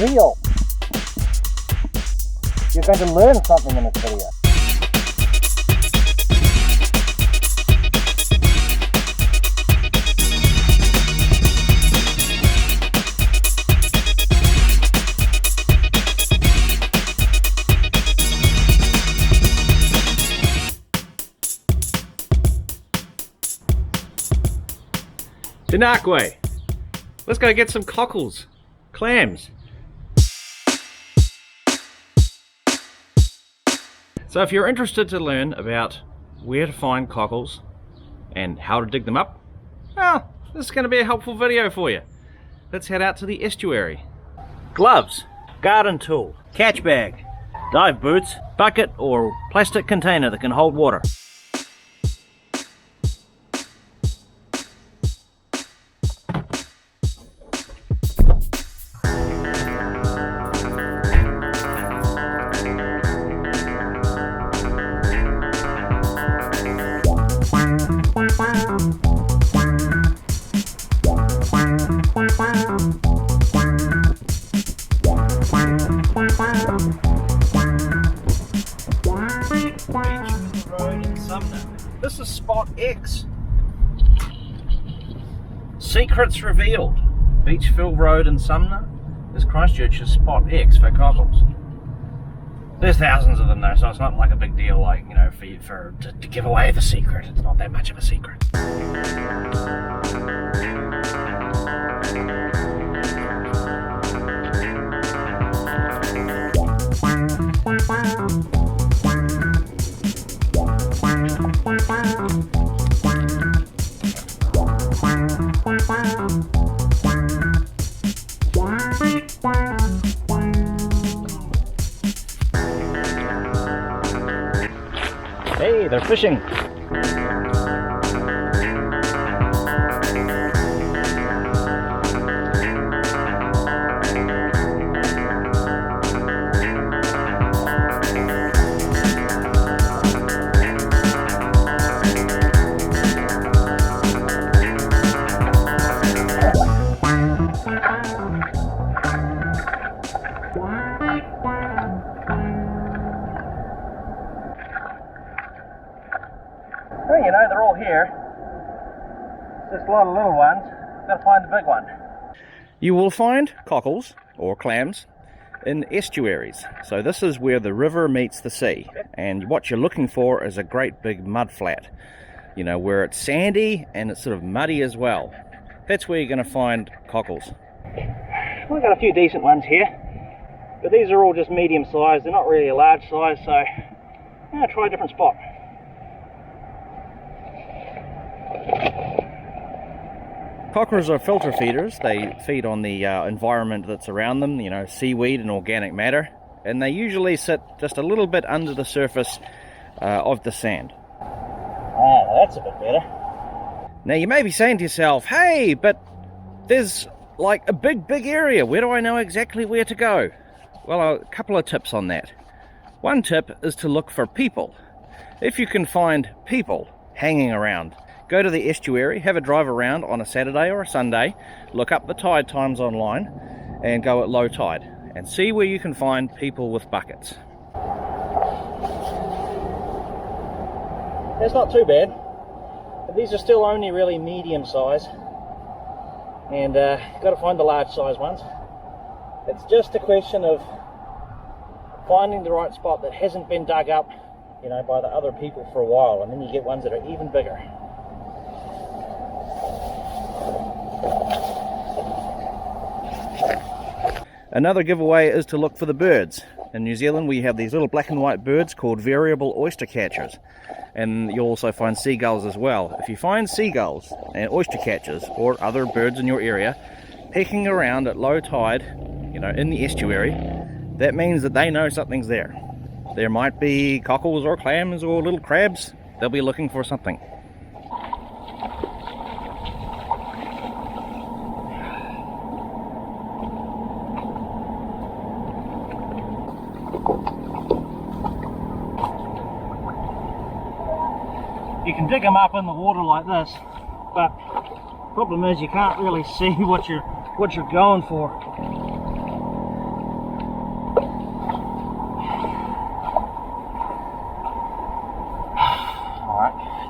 real. You're going to learn something in this video. Tangaroa. Let's go get some cockles, clams. So if you're interested to learn about where to find cockles and how to dig them up, well, this is going to be a helpful video for you. Let's head out to the estuary. Gloves, garden tool, catch bag, dive boots, bucket or plastic container that can hold water. Beachville Road in Sumner. This is spot X. Secrets revealed. Beachville Road in Sumner is Christchurch's spot X for cockles. There's thousands of them though, so it's not like a big deal, like, you know, to give away the secret. It's not that much of a secret. Hey, they're fishing. Well, you know, they're all here. Just a lot of little ones. Gotta find the big one. You will find cockles, or clams, in estuaries. So this is where the river meets the sea. And what you're looking for is a great big mud flat. You know, where it's sandy and it's sort of muddy as well. That's where you're going to find cockles. We've got a few decent ones here. But these are all just medium size. They're not really a large size, so I'm going to try a different spot. Cockles are filter feeders. They feed on the environment that's around them, you know, seaweed and organic matter, and they usually sit just a little bit under the surface of the sand. Ah, that's a bit better. Now you may be saying to yourself, hey, but there's like a big area. Where do I know exactly where to go? Well, a couple of tips on that. One tip is to look for people. If you can find people hanging around, go to the estuary, have a drive around on a Saturday or a Sunday, look up the tide times online, and go at low tide, and see where you can find people with buckets. That's not too bad, but these are still only really medium size, and got to find the large size ones. It's just a question of finding the right spot that hasn't been dug up, you know, by the other people for a while, and then you get ones that are even bigger. Another giveaway is to look for the birds. In New Zealand we have these little black and white birds called variable oyster catchers, and you'll also find seagulls as well. If you find seagulls and oyster catchers or other birds in your area pecking around at low tide, you know, in the estuary, that means that they know something's there. There might be cockles or clams or little crabs. They'll be looking for something. You can dig them up in the water like this, but the problem is you can't really see what you're going for. much.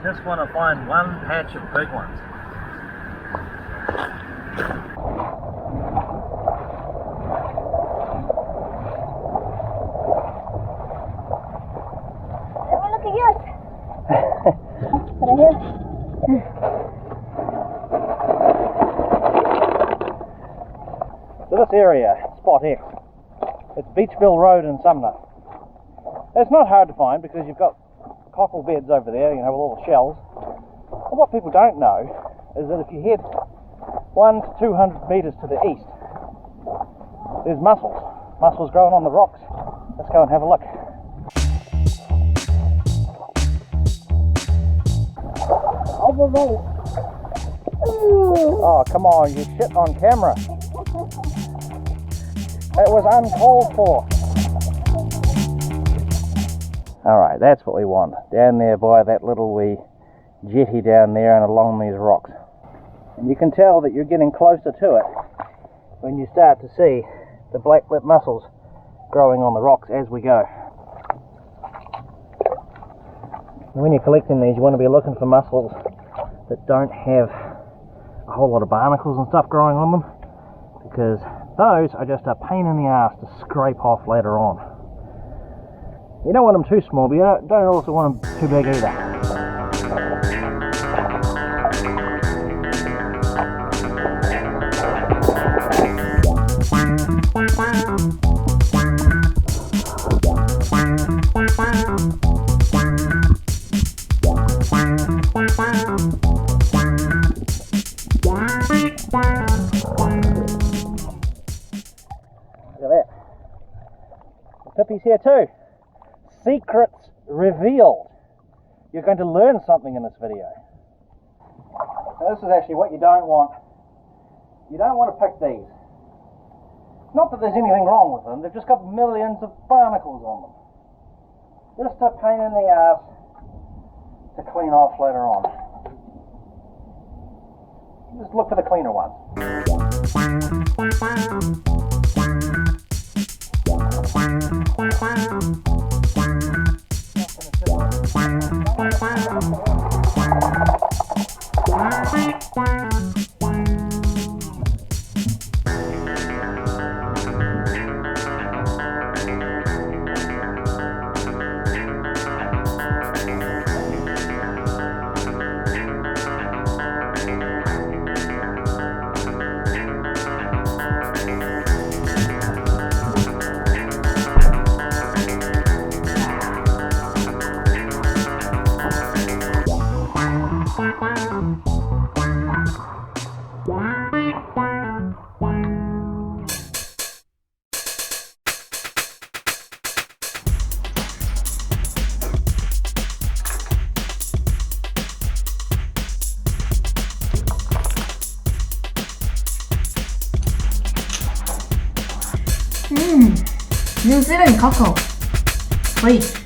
Just want to find one patch of big ones. Have a look at yours. Right here. So this area, spot X, it's Beachville Road in Sumner. It's not hard to find because you've got cockle beds over there, you know, with all the shells. And what people don't know is that if you head 100 to 200 metres to the east, there's mussels. Mussels growing on the rocks. Let's go and have a look. Over there. Oh, come on, you shit on camera. That was uncalled for. Alright, that's what we want. Down there by that little wee jetty down there and along these rocks. And you can tell that you're getting closer to it when you start to see the black lip mussels growing on the rocks as we go. And when you're collecting these, you want to be looking for mussels that don't have a whole lot of barnacles and stuff growing on them, because those are just a pain in the ass to scrape off later on. You don't want them too small, but you don't also want them too big either. Look at that. The pippies here too. Secrets revealed. You're going to learn something in this video. So this is actually what you don't want. You don't want to pick these. Not that there's anything wrong with them, they've just got millions of barnacles on them. Just a pain in the ass to clean off later on. Just look for the cleaner ones. New Zealand cockle. Wait.